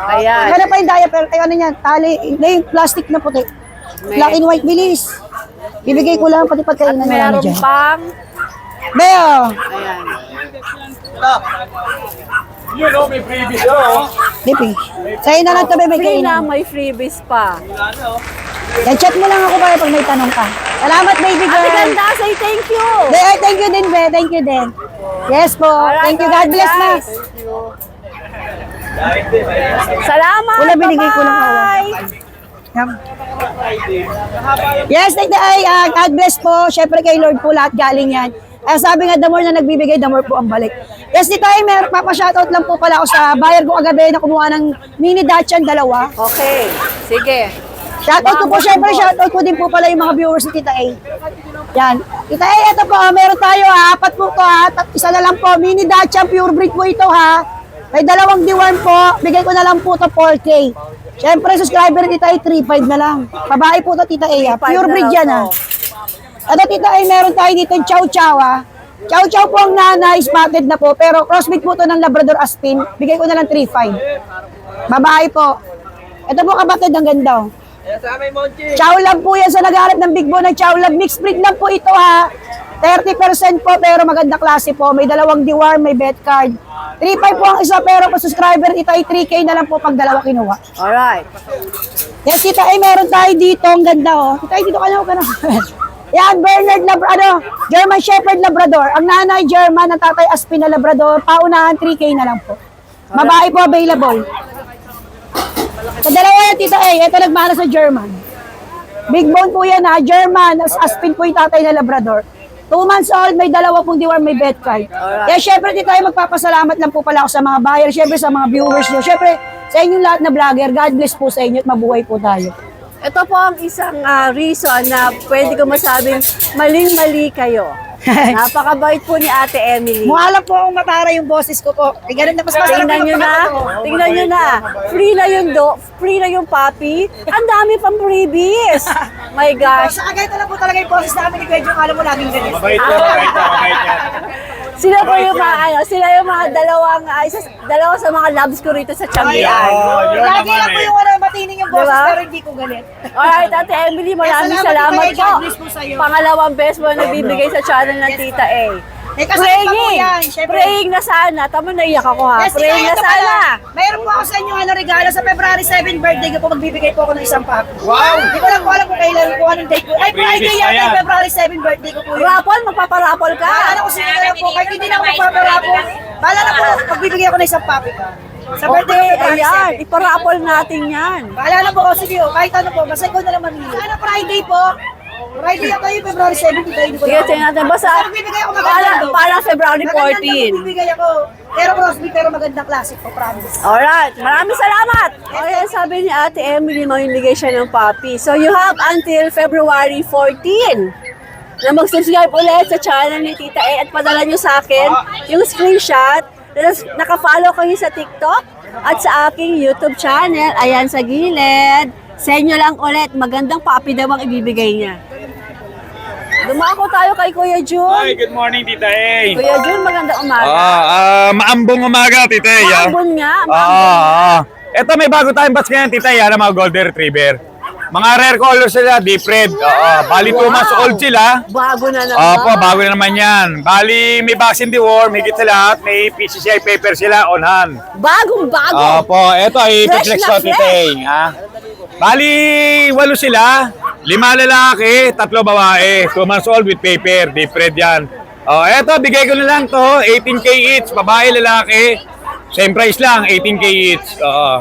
[SPEAKER 2] Ayan.
[SPEAKER 3] Ano pa yung diaper? Ay, ano niya, tali, hindi yung plastic na puti. Black and white, bilis. Bibigay ko lang pati pagkainan
[SPEAKER 2] At
[SPEAKER 3] na namin
[SPEAKER 2] meron
[SPEAKER 3] dyan.
[SPEAKER 2] pang,
[SPEAKER 3] Beo!
[SPEAKER 2] ayan.
[SPEAKER 3] Lipi. Sa'yo na lang ito, bebe.
[SPEAKER 2] Free na,
[SPEAKER 3] Kainin.
[SPEAKER 2] may freebies pa.
[SPEAKER 3] Chat mo lang ako kaya pag may tanong ka. Salamat, baby girl.
[SPEAKER 2] Ate Ganda, say thank you.
[SPEAKER 3] Thank you din, be. Thank you din. Yes po. Thank you. God bless na.
[SPEAKER 2] guys. Salamat.
[SPEAKER 3] Wala, binigay ko lang
[SPEAKER 2] bye-bye.
[SPEAKER 3] Yum. Yes, God bless po. Siyempre kay Lord po lahat galing yan. Sabi nga, the more na nagbibigay, the more po ang balik. Yes, Tita Ay, papashoutout lang po pala ako sa buyer ko kagabi na kumuha ng mini Dachshund, 2.
[SPEAKER 2] Okay, sige.
[SPEAKER 3] Shoutout ko po, syempre, shoutout ko din po pala yung mga viewers ni Tita A. Yan. Tita A, ito po, meron tayo ha, 4 po to ha, isa na lang po, mini Dachshund, pure breed po ito ha. May 2 deworm po, bigay ko na lang po to 4K. Syempre, subscriber ni Tita A, 3.5 na lang. Babae po to Tita A ha, pure breed yan ha. Ito Tita A, meron tayo dito yung Chow Chow ha. Chow Chow po ang nanay, spotted na po, pero crossbreed po to ng Labrador Aspin, bigay ko na lang 3.5. Babae po. Ito po kapatid, ang ganda oh. Chow Lab po yan sa nagharap ng Big Bone ng Chow Lab. Mixed breed lang po ito ha. 30% po pero maganda klase po. May 2 deworm, may vet card. 3.5 po ang isa pero pa subscriber ito ay 3K na lang po pag 2 kinuha.
[SPEAKER 2] Alright.
[SPEAKER 3] Yes, Tita ay meron tayo dito. Ang ganda oh. Tita ay dito ka na. Yan, Bernard Labrador, German Shepherd Labrador. Ang nanay German, ang tatay Aspin na Labrador. Paunahan 3K na lang po. Babae po available. Sa 2 yan, Tita A, ito nagmana sa German. Big bone po yan ha, German, Aspin po yung tatay na Labrador. 2 months old, may 2 pong deworm, may vet card. Kaya syempre, Tita A, magpapasalamat lang po pala ako sa mga buyer, syempre sa mga viewers nyo. Syempre, sa inyong lahat na vlogger, God bless po sa inyo at mabuhay po tayo.
[SPEAKER 2] Ito po ang isang reason na pwede ko masabing maling-mali kayo. Napakabait po ni Ate Emily.
[SPEAKER 3] Mukha lang po akong matara yung boses ko po. Eh, ganun na, mas masarap
[SPEAKER 2] Tingnan nyo na. Tingnan nyo na. Free na yung puppy. Ang dami pang freebies. My gosh.
[SPEAKER 3] Sa ganito lang po talaga yung boses namin ni Pedro, alam mo laging ganyan.
[SPEAKER 6] Mabait yan.
[SPEAKER 2] Sila po yung mga, sila yung mga dalawa sa mga loves ko rito sa Changian.
[SPEAKER 3] Lagi lang po yung matining yung boses,
[SPEAKER 2] Diba?
[SPEAKER 3] pero hindi ko galit.
[SPEAKER 2] Alright, Ate Emily, maraming
[SPEAKER 3] Salamat,
[SPEAKER 2] salamat
[SPEAKER 3] Tita A. God
[SPEAKER 2] po.
[SPEAKER 3] bless po sa'yo.
[SPEAKER 2] Pangalawang beses mo na nagbibigay sa channel ng Tita A.
[SPEAKER 3] Eh, kasama pa po yan, syempre.
[SPEAKER 2] Praying na sana. Tama, naiyak ako ha.
[SPEAKER 3] Yes,
[SPEAKER 2] Praying na
[SPEAKER 3] ito
[SPEAKER 2] sana.
[SPEAKER 3] pala. Mayroon po ako sa inyo regalo sa February 7 birthday ko po, magbibigay po ako ng isang pack. Wow! Hindi ko lang po alam kung kailan po anong date ko. Ay, Friday
[SPEAKER 6] Previous
[SPEAKER 3] yan,
[SPEAKER 6] pa yan.
[SPEAKER 3] February 7 birthday ko po yun.
[SPEAKER 2] Rapol, magpaparapol ka.
[SPEAKER 3] Bahala ko sino na lang po, kahit hindi na ako magpaparapol. Bahala na po, magbibigay ako ng isang pack. Sa birthday ko,
[SPEAKER 2] Okay,
[SPEAKER 3] February
[SPEAKER 2] ayan.
[SPEAKER 3] 7.
[SPEAKER 2] Iparapol natin yan.
[SPEAKER 3] Bahala na po ako, sige, kahit ano po, basta ikaw na lang mamili. Sana Friday po. Friday ako yung February 7, hindi ko
[SPEAKER 2] Sige, tingnan natin. Basta,
[SPEAKER 3] magbibigay ako magandang
[SPEAKER 2] para February
[SPEAKER 3] Magandang
[SPEAKER 2] 14.
[SPEAKER 3] magbibigay ako. Pero crossbreed, pero magandang classic po, promise.
[SPEAKER 2] Alright, maraming salamat! Okay, sabi ni Ate Emily, mamimigay siya ng puppy. So you have until February 14 na mag-subscribe ulit sa channel ni Tita A at padala nyo sa akin yung screenshot. Tapos naka-follow kayo sa TikTok at sa aking YouTube channel. Ayan sa gilid. Send nyo lang ulit. Magandang puppy daw ang ibibigay niya. Dumako tayo kay Kuya Jun.
[SPEAKER 6] Hi, good morning, Tita A.
[SPEAKER 2] Kuya Jun, magandang umaga.
[SPEAKER 6] Maambong umaga, Tita A.
[SPEAKER 2] Maambon nga. maambon.
[SPEAKER 6] Ito, may bago tayong batch ngayon, Tita A, ng mga Golden Retriever. Mga rare color sila, deep red. Bali 2 months old sila.
[SPEAKER 2] Bago na naman.
[SPEAKER 6] Opo, bago na naman yan. Bali, may vaccine deworm, higit sa lahat. May PCCI paper sila on hand.
[SPEAKER 2] Bagong-bago.
[SPEAKER 6] Opo, ito ay
[SPEAKER 2] Fresh
[SPEAKER 6] Piplex
[SPEAKER 2] na
[SPEAKER 6] ko, Tita A. Ha? Bali, 8 sila. 5 lalaki, 3 babae. 2 months old with paper, deep red yan. Eto, bigay ko na lang to. 18K each, babae, lalaki. Same price lang, 18K each.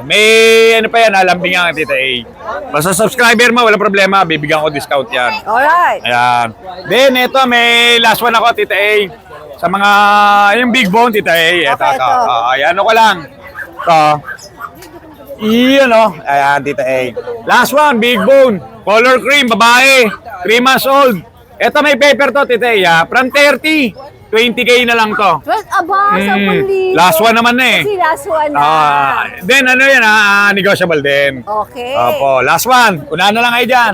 [SPEAKER 6] May ano pa yan, alambingan, Tita A. Basta subscriber mo, walang problema, bibigyan ko discount yan.
[SPEAKER 2] Alright.
[SPEAKER 6] Ayan. Then, ito, may last one ako, Tita A. Sa mga, yung big bone, Tita A. Ito. Ayan, ano ko lang. Ito. Iyan, oh. Ayan, Tita A. Last one, big bone. Color cream, babae. 3 months old. Ito, may paper to, Tita A. From 30, 20K na lang to.
[SPEAKER 2] Aba, 10,000.
[SPEAKER 6] Last one naman na eh.
[SPEAKER 2] Kasi last one na.
[SPEAKER 6] Then, ano yan, negotiable din.
[SPEAKER 2] Okay.
[SPEAKER 6] Opo, last one. Unahan na lang kayo dyan.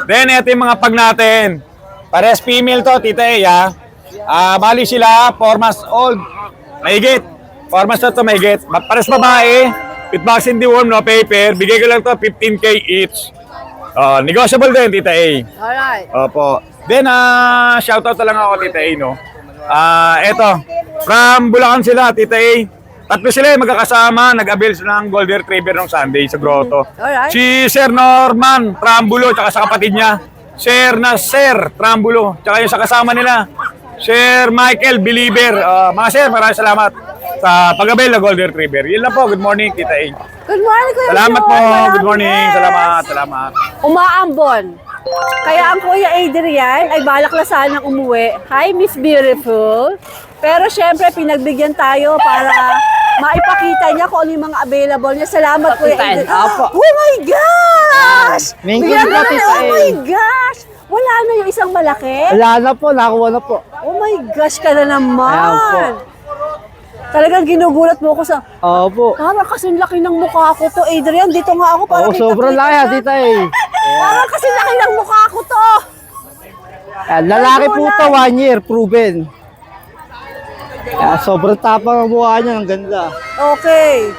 [SPEAKER 6] Then, ito yung mga pag natin. Pares female to, Tita A. Bali sila, 4 months old. Mahigit. 4 months to mahigit. Pares babae. With vaccine deworm, no paper. Bigay ko lang to, 15K each. Negotiable din, Tita A.
[SPEAKER 2] Alright.
[SPEAKER 6] Opo. Then, shoutout na lang ako, Tita A, no? Eto. From Bulacan sila, Tita A. Tatlo sila yung magkakasama, nag-avail sila ng Golden Retriever ng Sunday sa grotto.
[SPEAKER 2] Alright.
[SPEAKER 6] Si Sir Norman Trambulo, tsaka sa kapatid niya, Sir Trambulo, tsaka yung sa kasama nila, Sir Michael Believer. Mga sir, maraming salamat sa pag-avail ng Golden Retriever. Yun lang po, good morning, Tita A.
[SPEAKER 2] Good morning, Kuya
[SPEAKER 6] Salamat
[SPEAKER 2] John.
[SPEAKER 6] po,
[SPEAKER 2] Marami
[SPEAKER 6] good morning,
[SPEAKER 2] yes.
[SPEAKER 6] salamat.
[SPEAKER 2] Umaambon. Kaya ang Kuya Adrian ay balak na sanang umuwi. Hi, Miss Beautiful. Pero syempre, pinagbigyan tayo para maipakita niya kung ano yung mga available niya. Salamat, Kuya Adrian.
[SPEAKER 3] Apo.
[SPEAKER 2] Oh my gosh!
[SPEAKER 3] Minggu
[SPEAKER 2] Bigyan
[SPEAKER 3] po,
[SPEAKER 2] ka na-
[SPEAKER 3] Tita
[SPEAKER 2] Oh
[SPEAKER 3] A.
[SPEAKER 2] my gosh! Wala na yung isang malaki?
[SPEAKER 3] Wala na po, nakuha na po.
[SPEAKER 2] Oh my gosh ka na naman!
[SPEAKER 3] Ayan
[SPEAKER 2] Talagang ginugulat mo ako sa...
[SPEAKER 3] Opo.
[SPEAKER 2] Parang kasing laki ng mukha ko to, Adrian. Dito nga ako para
[SPEAKER 3] Oo, sobrang laki ha, Tita A.
[SPEAKER 2] Parang kasing laki ng mukha ko to.
[SPEAKER 3] Yan, lalaki po to, 1 year, proven. Yan, sobrang tapang ang mukha niya, ang ganda.
[SPEAKER 2] Okay.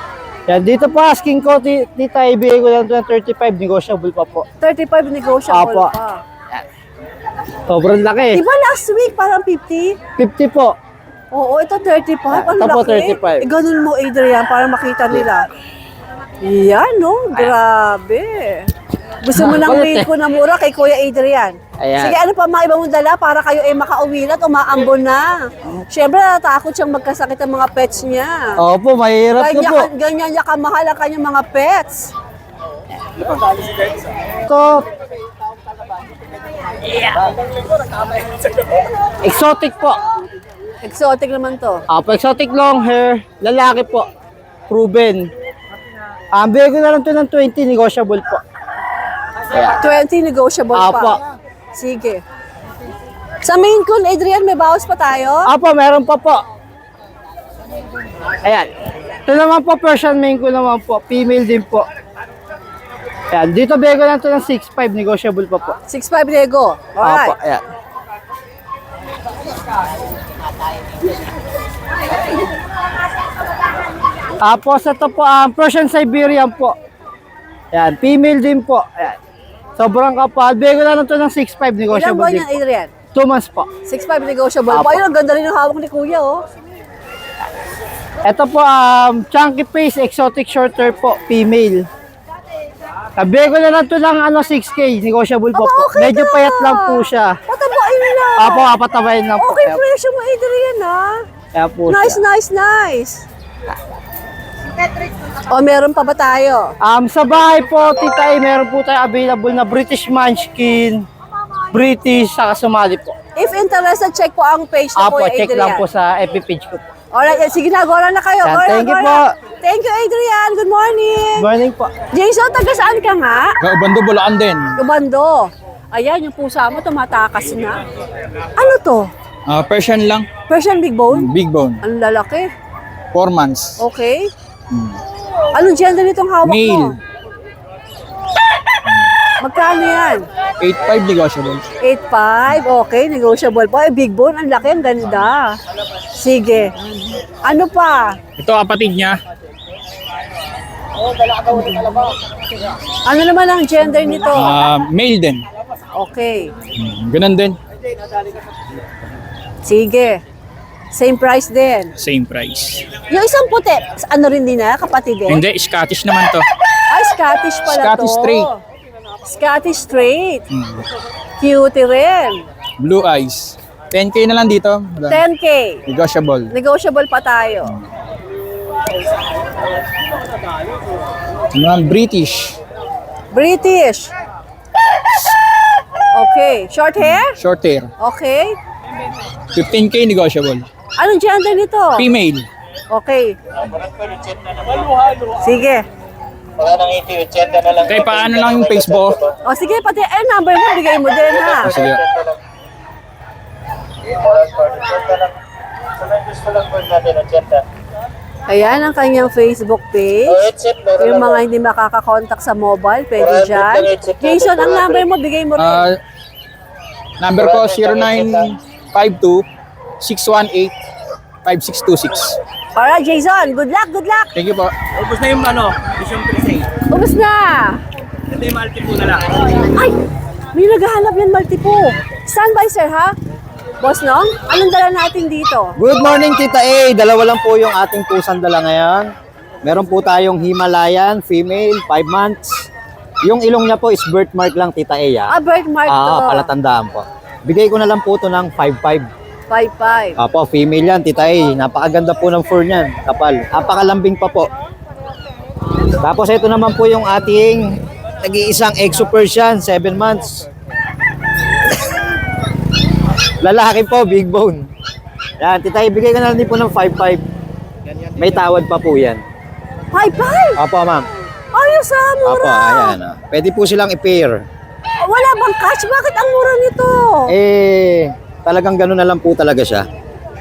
[SPEAKER 3] Yan, dito po asking ko, Tita A, ibigay ko lang ito ng 35, negotiable pa po.
[SPEAKER 2] 35 negotiable
[SPEAKER 3] Apo.
[SPEAKER 2] pa.
[SPEAKER 3] Sobrang laki.
[SPEAKER 2] Diba last week parang 50?
[SPEAKER 3] 50 po.
[SPEAKER 2] Oo, ito 35. Ang
[SPEAKER 3] Ito po,
[SPEAKER 2] laki.
[SPEAKER 3] 35.
[SPEAKER 2] Ganun mo, Adrian, para makita nila. Yan, no? Grabe. Gusto mo ng
[SPEAKER 3] Kulit
[SPEAKER 2] rate ko na mura kay Kuya Adrian.
[SPEAKER 3] Ayan.
[SPEAKER 2] Sige, ano pa mga iba mong dala para kayo ay makauwi na at umaambon na. Siyempre, natatakot siyang magkasakit ang mga pets niya.
[SPEAKER 3] Opo, mahirap na po.
[SPEAKER 2] Ganyan niya kamahal ang kanyang mga pets.
[SPEAKER 3] Ito. Exotic po.
[SPEAKER 2] Exotic naman to.
[SPEAKER 3] Opo, exotic long hair, lalaki po. Proven. Bigay ko na lang ito ng 20, negotiable po.
[SPEAKER 2] 20 negotiable
[SPEAKER 3] Apo.
[SPEAKER 2] pa. Sige. Sa Maine Coon, Adrian, may bawas pa tayo?
[SPEAKER 3] Opo, meron pa po. Ayan. Ito naman po, Persian Maine ko naman po. Female din po. Ayan. Dito bigay ko lang ito ng 6'5", negotiable pa po.
[SPEAKER 2] 6'5 nego.
[SPEAKER 3] Opo,
[SPEAKER 2] Alright.
[SPEAKER 3] ayan. Tapos ito po, Persian Siberian po. Ayan, female din po. Ayan. Sobrang kapal. Bigay ko lang ito ng 6'5",
[SPEAKER 2] Ilang
[SPEAKER 3] negotiable
[SPEAKER 2] buwan
[SPEAKER 3] din
[SPEAKER 2] yan,
[SPEAKER 3] po.
[SPEAKER 2] Adrian?
[SPEAKER 3] 2 months po.
[SPEAKER 2] 6'5 negotiable pa.
[SPEAKER 3] Apo.
[SPEAKER 2] Ayun, ang ganda rin ng hawak ni Kuya, oh.
[SPEAKER 3] Ito po, chunky face, exotic short hair po, female. Bigay ko na lang ito ng 6K, negotiable po
[SPEAKER 2] Aba,
[SPEAKER 3] po.
[SPEAKER 2] okay
[SPEAKER 3] Medyo
[SPEAKER 2] na.
[SPEAKER 3] payat lang po siya.
[SPEAKER 2] Patabain na.
[SPEAKER 3] Apo, apatabayin lang po.
[SPEAKER 2] Okay, presyo mo, Adrian, ha?
[SPEAKER 3] Kaya po
[SPEAKER 2] Nice,
[SPEAKER 3] siya.
[SPEAKER 2] nice, nice. O, meron pa ba tayo?
[SPEAKER 3] Sa bahay po, Tita A, meron po tayo available na British Munchkin, British, saka Somali po.
[SPEAKER 2] If interested, check po ang page na
[SPEAKER 3] Apo,
[SPEAKER 2] Kuya
[SPEAKER 3] check
[SPEAKER 2] Adrian.
[SPEAKER 3] lang po sa FB page ko po.
[SPEAKER 2] Alright, sige na, gora na kayo.
[SPEAKER 3] Yan,
[SPEAKER 2] Gora,
[SPEAKER 3] thank you
[SPEAKER 2] gora.
[SPEAKER 3] po.
[SPEAKER 2] Thank you, Adrian. Good morning.
[SPEAKER 3] Morning po.
[SPEAKER 2] Jason, taga saan ka nga?
[SPEAKER 7] Ubando, Bulacan din.
[SPEAKER 2] Ubando. Ayan, yung pusa mo tumatakas na. Ano to?
[SPEAKER 7] Persian lang,
[SPEAKER 2] Persian Big Bone?
[SPEAKER 7] big bone.
[SPEAKER 2] Ang lalaki.
[SPEAKER 7] 4 months.
[SPEAKER 2] Okay. Anong gender nitong hawak mo?
[SPEAKER 7] Male.
[SPEAKER 2] Magkano yan?
[SPEAKER 7] 8.5 negotiable.
[SPEAKER 2] 8.5. Okay, negotiable pa. Big Bone, ang laki, ang ganda. Sige. Ano pa?
[SPEAKER 7] Ito kapatid niya.
[SPEAKER 2] Ano naman ang gender nito?
[SPEAKER 7] Male din.
[SPEAKER 2] Okay.
[SPEAKER 7] Ganun din.
[SPEAKER 2] Sige. Same price din.
[SPEAKER 7] Same price.
[SPEAKER 2] Yung isang puti, ano rin din na, kapatid din?
[SPEAKER 7] Hindi, Scottish naman to.
[SPEAKER 2] Ay, Scottish pala
[SPEAKER 7] Scottish
[SPEAKER 2] to.
[SPEAKER 7] Straight.
[SPEAKER 2] Scottish Straight. Cutie rin.
[SPEAKER 7] Blue eyes. 10K na lang dito.
[SPEAKER 2] 10K.
[SPEAKER 7] Negotiable.
[SPEAKER 2] Negotiable pa tayo.
[SPEAKER 7] Mga British.
[SPEAKER 2] British. Okay. Short hair?
[SPEAKER 7] Short hair.
[SPEAKER 2] Okay.
[SPEAKER 7] 15K negotiable.
[SPEAKER 2] Anong gender nito?
[SPEAKER 7] Female.
[SPEAKER 2] Okay. Sige.
[SPEAKER 7] Kaya paano lang yung Facebook?
[SPEAKER 2] O sige, pati number mo, bigay mo din ha.
[SPEAKER 7] Sige.
[SPEAKER 2] Ayan ang kanyang Facebook page. Yung mga hindi makakakontak sa mobile, pwede dyan. Jason, ang number mo, bigay mo rin.
[SPEAKER 7] Number ko 0952-618-5626.
[SPEAKER 2] Alright, Jason, good luck, good luck.
[SPEAKER 7] Thank you po.
[SPEAKER 8] Ubus na yung Vision Presale.
[SPEAKER 2] Ubus na.
[SPEAKER 8] Ito yung multi po na lang.
[SPEAKER 2] Ay, may naghahanap yan multiple. Standby, sir, ha? Boss Nong, anong dala natin dito?
[SPEAKER 9] Good morning, Tita A. Dalawa lang po yung ating pusang dala ngayon. Meron po tayong Himalayan, female, 5 months. Yung ilong niya po is birthmark lang, Tita A.
[SPEAKER 2] Ah, birthmark to.
[SPEAKER 9] Palatandaan po. Bigay ko na lang po ito ng 5.5.
[SPEAKER 2] 5'5".
[SPEAKER 9] Apo, female yan, Tita A. Napakaganda po ng fur niyan. Kapal. Napakalambing pa po. Tapos ito naman po yung ating nag-iisang Exo Persian, 7 months. Lalaki po, big bone. Yan, Tita, ibigay ko na lang din po ng 5.5. May tawad pa po yan.
[SPEAKER 2] 5'5"?
[SPEAKER 9] Opo, ma'am.
[SPEAKER 2] Ayos ah, mura.
[SPEAKER 9] Opo, ayan. Pwede po silang i-pair.
[SPEAKER 2] Wala bang catch? Bakit ang mura nito?
[SPEAKER 9] Talagang gano'n na lang po talaga siya.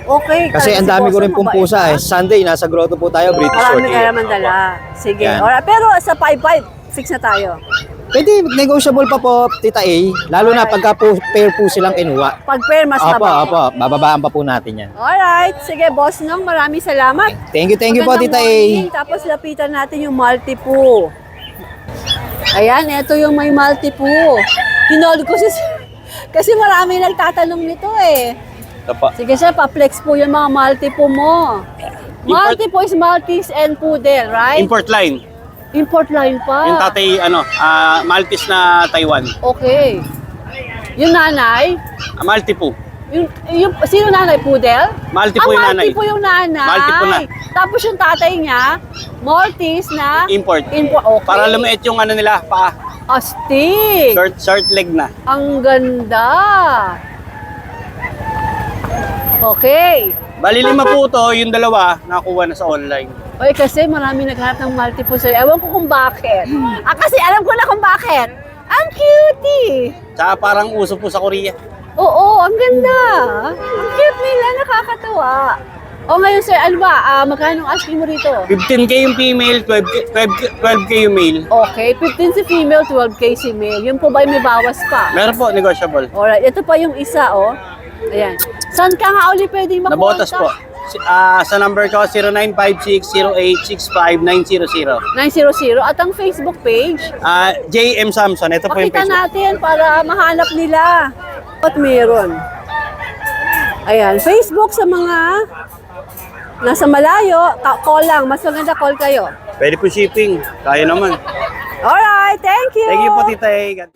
[SPEAKER 2] Okay.
[SPEAKER 9] Kasi ang dami ko rin pong pusa eh. Sunday, nasa grotto po tayo, British
[SPEAKER 2] Marami
[SPEAKER 9] Short
[SPEAKER 2] ka
[SPEAKER 9] Hair.
[SPEAKER 2] naman dala. Sige.
[SPEAKER 9] Yan.
[SPEAKER 2] Alright. Pero sa 5'5", fix na tayo.
[SPEAKER 9] Pwede, negotiable pa po, Tita A. Lalo na pagka po, pair po silang kinuha.
[SPEAKER 2] Pag pair, mas
[SPEAKER 9] Opo,
[SPEAKER 2] mababa.
[SPEAKER 9] opo. Bababaan pa po natin yan.
[SPEAKER 2] Alright. Sige, Boss Nong, maraming salamat.
[SPEAKER 9] Thank you po,
[SPEAKER 2] Magandang
[SPEAKER 9] Tita A.
[SPEAKER 2] morning. Tapos lapitan natin yung multi-poo. Ayan, ito yung may multi-poo. Hinold ko kasi marami nagtatanong nito eh. Sige sir, pa-flex po yung mga multi-poo mo. Multi-poo is Maltese and Poodle, right?
[SPEAKER 8] Import line.
[SPEAKER 2] Import line pa.
[SPEAKER 8] Yung tatay, Maltese na Taiwan.
[SPEAKER 2] Okay. Yung nanay,
[SPEAKER 8] Malti po.
[SPEAKER 2] sino nanay? Poodle?
[SPEAKER 8] Malti po yung nanay.
[SPEAKER 2] Malti po yung nanay.
[SPEAKER 8] Malti po na.
[SPEAKER 2] Tapos yung tatay niya, Maltese na
[SPEAKER 8] Import.
[SPEAKER 2] Okay.
[SPEAKER 8] Para lumiit yung nila, paa.
[SPEAKER 2] Astig.
[SPEAKER 8] Short leg na.
[SPEAKER 2] Ang ganda. Okay.
[SPEAKER 8] Bali 5 po to, yung dalawa, nakuha na sa online.
[SPEAKER 2] Oy, kasi marami naghanap ng multiple sa'yo. Ewan ko kung bakit. Kasi alam ko na kung bakit. Ang cutie.
[SPEAKER 8] Tsaka parang uso po sa Korea.
[SPEAKER 2] Oo, ang ganda. Ang cute nila, nakakatawa. O ngayon sir, ano ba? Magkano ang asking mo rito?
[SPEAKER 8] 15K yung female, 12K yung male.
[SPEAKER 2] Okay, 15 si female, 12K si male. Yun po ba may bawas pa?
[SPEAKER 8] Meron po, negotiable.
[SPEAKER 2] Alright, ito pa yung isa, oh. Ayan. Saan ka nga uli pwedeng makuha?
[SPEAKER 8] Nabotas po. Sa number ko, 0956-0865-900.
[SPEAKER 2] 900. At ang Facebook page?
[SPEAKER 8] JM Samson, ito po yung
[SPEAKER 2] Pakita
[SPEAKER 8] Facebook.
[SPEAKER 2] natin para mahanap nila. At meron. Ayan, Facebook sa mga nasa malayo, call lang. Mas maganda call kayo.
[SPEAKER 8] Pwede po shipping. Kaya naman.
[SPEAKER 2] Alright, thank you.
[SPEAKER 8] Thank you po, Tita A.